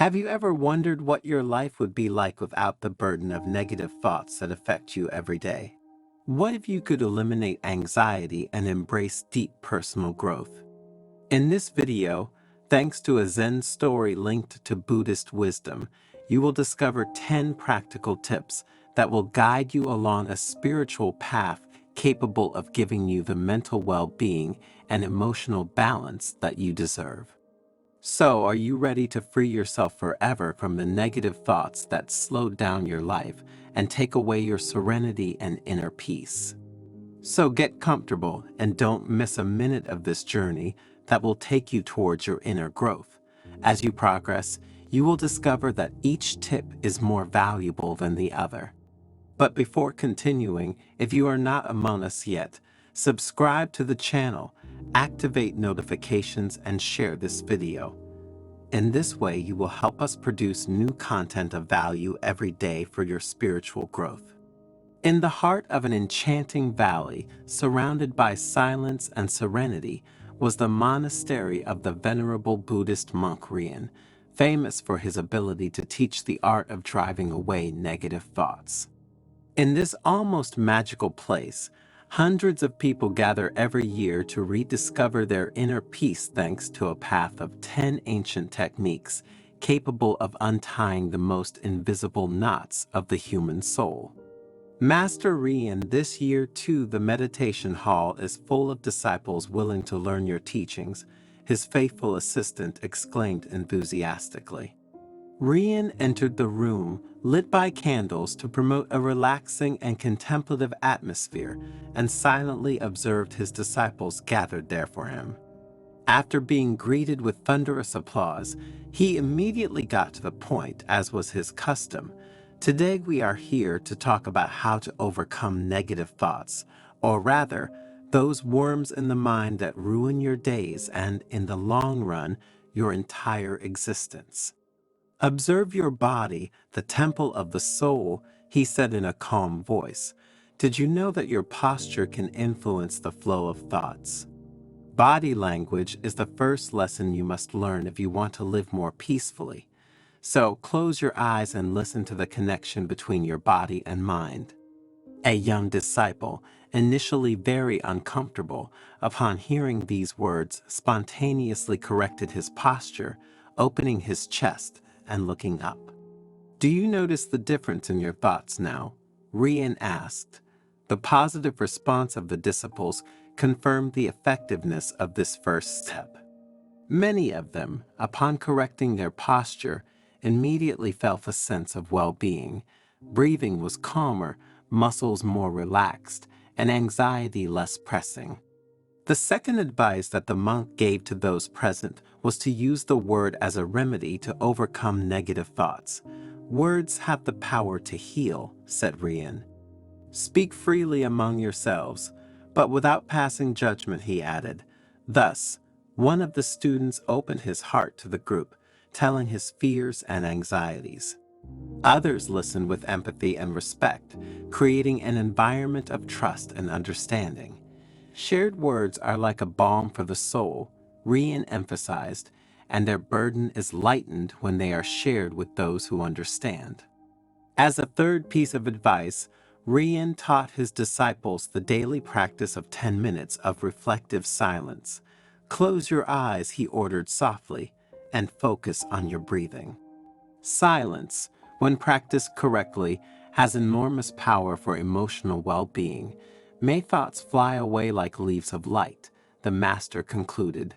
Have you ever wondered what your life would be like without the burden of negative thoughts that affect you every day? What if you could eliminate anxiety and embrace deep personal growth? In this video, thanks to a Zen story linked to Buddhist wisdom, you will discover 10 practical tips that will guide you along a spiritual path capable of giving you the mental well-being and emotional balance that you deserve. So, are you ready to free yourself forever from the negative thoughts that slowed down your life and take away your serenity and inner peace? So get comfortable and don't miss a minute of this journey that will take you towards your inner growth. As you progress, you will discover that each tip is more valuable than the other. But before continuing, if you are not among us yet, subscribe to the channel, activate notifications, and share this video. In this way, you will help us produce new content of value every day for your spiritual growth. In the heart of an enchanting valley, surrounded by silence and serenity, was the monastery of the venerable Buddhist monk Rian, famous for his ability to teach the art of driving away negative thoughts. In this almost magical place, hundreds of people gather every year to rediscover their inner peace thanks to a path of 10 ancient techniques capable of untying the most invisible knots of the human soul. Master Rian, this year too the meditation hall is full of disciples willing to learn your teachings, his faithful assistant exclaimed enthusiastically. Rian entered the room, lit by candles to promote a relaxing and contemplative atmosphere, and silently observed his disciples gathered there for him. After being greeted with thunderous applause, he immediately got to the point, as was his custom. Today we are here to talk about how to overcome negative thoughts, or rather, those worms in the mind that ruin your days and, in the long run, your entire existence. Observe your body, the temple of the soul, he said in a calm voice. Did you know that your posture can influence the flow of thoughts? Body language is the first lesson you must learn if you want to live more peacefully. So close your eyes and listen to the connection between your body and mind. A young disciple, initially very uncomfortable, upon hearing these words, spontaneously corrected his posture, opening his chest and looking up. Do you notice the difference in your thoughts now? Rian asked. The positive response of the disciples confirmed the effectiveness of this first step. Many of them, upon correcting their posture, immediately felt a sense of well-being. Breathing was calmer, muscles more relaxed, and anxiety less pressing. The second advice that the monk gave to those present was to use the word as a remedy to overcome negative thoughts. Words have the power to heal, said Rian. Speak freely among yourselves, but without passing judgment, he added. Thus, one of the students opened his heart to the group, telling his fears and anxieties. Others listened with empathy and respect, creating an environment of trust and understanding. Shared words are like a balm for the soul, Rian emphasized, and their burden is lightened when they are shared with those who understand. As a third piece of advice, Rian taught his disciples the daily practice of 10 minutes of reflective silence. Close your eyes, he ordered softly, and focus on your breathing. Silence, when practiced correctly, has enormous power for emotional well-being. May thoughts fly away like leaves of light, the master concluded.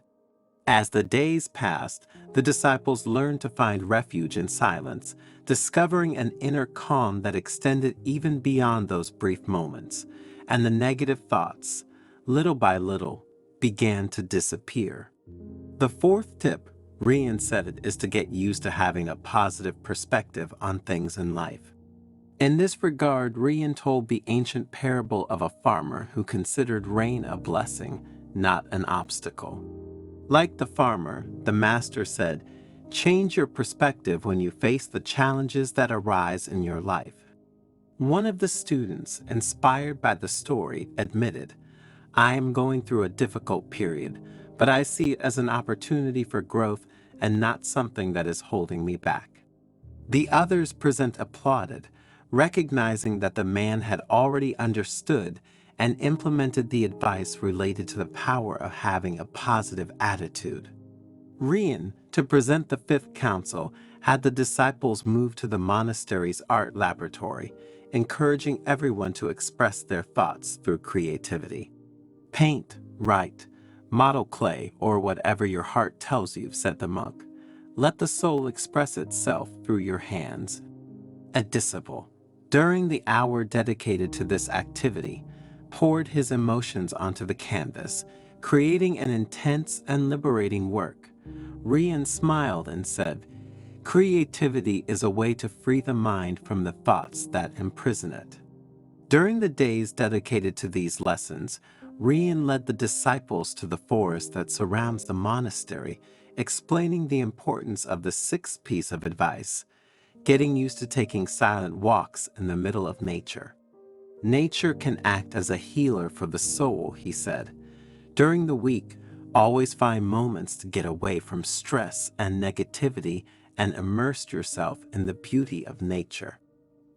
As the days passed, the disciples learned to find refuge in silence, discovering an inner calm that extended even beyond those brief moments, and the negative thoughts, little by little, began to disappear. The fourth tip, Rian said it, is to get used to having a positive perspective on things in life. In this regard, Rian told the ancient parable of a farmer who considered rain a blessing, not an obstacle. Like the farmer, the master said, change your perspective when you face the challenges that arise in your life. One of the students, inspired by the story, admitted, I am going through a difficult period, but I see it as an opportunity for growth and not something that is holding me back. The others present applauded, recognizing that the man had already understood and implemented the advice related to the power of having a positive attitude. Rian, to present the fifth counsel, had the disciples move to the monastery's art laboratory, encouraging everyone to express their thoughts through creativity. Paint, write, model clay, or whatever your heart tells you, said the monk. Let the soul express itself through your hands. A disciple, during the hour dedicated to this activity, poured his emotions onto the canvas, creating an intense and liberating work. Rian smiled and said, "Creativity is a way to free the mind from the thoughts that imprison it." During the days dedicated to these lessons, Rian led the disciples to the forest that surrounds the monastery, explaining the importance of the sixth piece of advice: getting used to taking silent walks in the middle of nature. Nature can act as a healer for the soul, he said. During the week, always find moments to get away from stress and negativity and immerse yourself in the beauty of nature.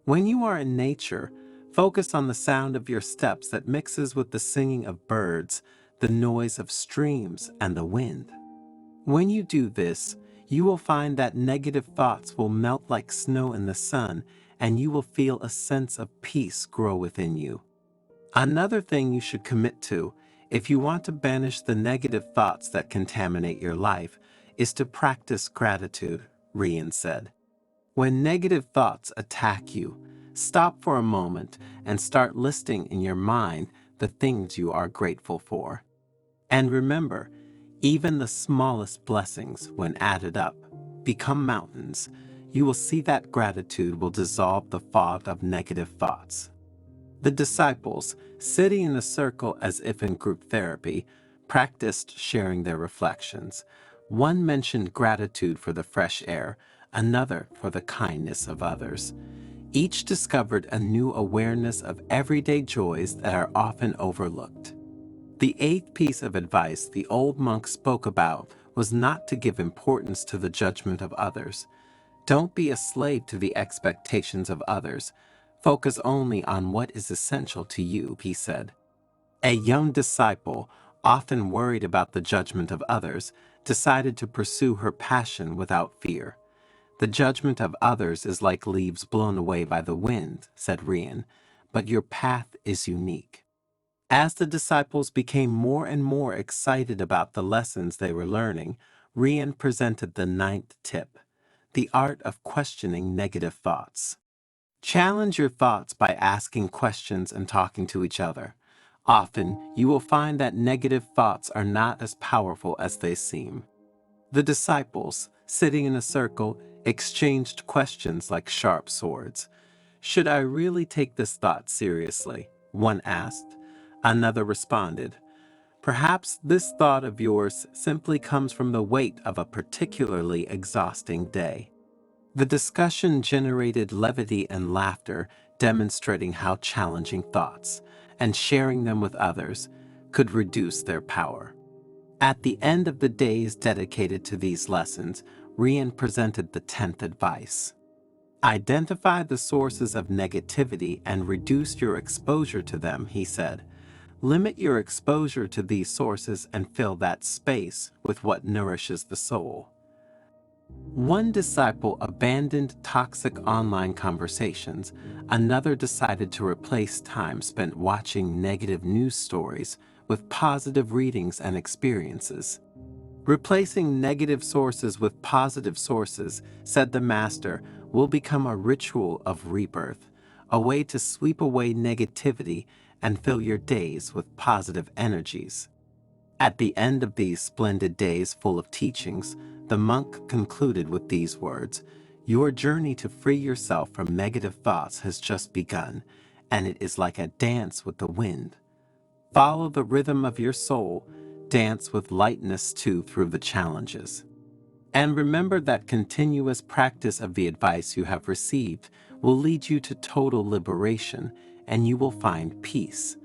When you are in nature, focus on the sound of your steps that mixes with the singing of birds, the noise of streams, and the wind. When you do this, you will find that negative thoughts will melt like snow in the sun, and you will feel a sense of peace grow within you. Another thing you should commit to, if you want to banish the negative thoughts that contaminate your life, is to practice gratitude, Rian said. When negative thoughts attack you, stop for a moment and start listing in your mind the things you are grateful for. And remember, even the smallest blessings, when added up, become mountains. You will see that gratitude will dissolve the fog of negative thoughts. The disciples, sitting in a circle as if in group therapy, practiced sharing their reflections. One mentioned gratitude for the fresh air, another for the kindness of others. Each discovered a new awareness of everyday joys that are often overlooked. The eighth piece of advice the old monk spoke about was not to give importance to the judgment of others. Don't be a slave to the expectations of others. Focus only on what is essential to you, he said. A young disciple, often worried about the judgment of others, decided to pursue her passion without fear. The judgment of others is like leaves blown away by the wind, said Rian, but your path is unique. As the disciples became more and more excited about the lessons they were learning, Rian presented the ninth tip: the art of questioning negative thoughts. Challenge your thoughts by asking questions and talking to each other. Often, you will find that negative thoughts are not as powerful as they seem. The disciples, sitting in a circle, exchanged questions like sharp swords. Should I really take this thought seriously? One asked. Another responded, perhaps this thought of yours simply comes from the weight of a particularly exhausting day. The discussion generated levity and laughter, demonstrating how challenging thoughts, and sharing them with others, could reduce their power. At the end of the days dedicated to these lessons, Rian presented the 10th advice. Identify the sources of negativity and reduce your exposure to them, he said. Limit your exposure to these sources and fill that space with what nourishes the soul. One disciple abandoned toxic online conversations. Another decided to replace time spent watching negative news stories with positive readings and experiences. Replacing negative sources with positive sources, said the master, will become a ritual of rebirth, a way to sweep away negativity and fill your days with positive energies. At the end of these splendid days full of teachings, the monk concluded with these words: your journey to free yourself from negative thoughts has just begun, and it is like a dance with the wind. Follow the rhythm of your soul, dance with lightness too through the challenges. And remember that continuous practice of the advice you have received will lead you to total liberation, and you will find peace.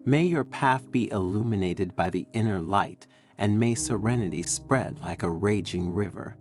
May your path be illuminated by the inner light, and may serenity spread like a raging river.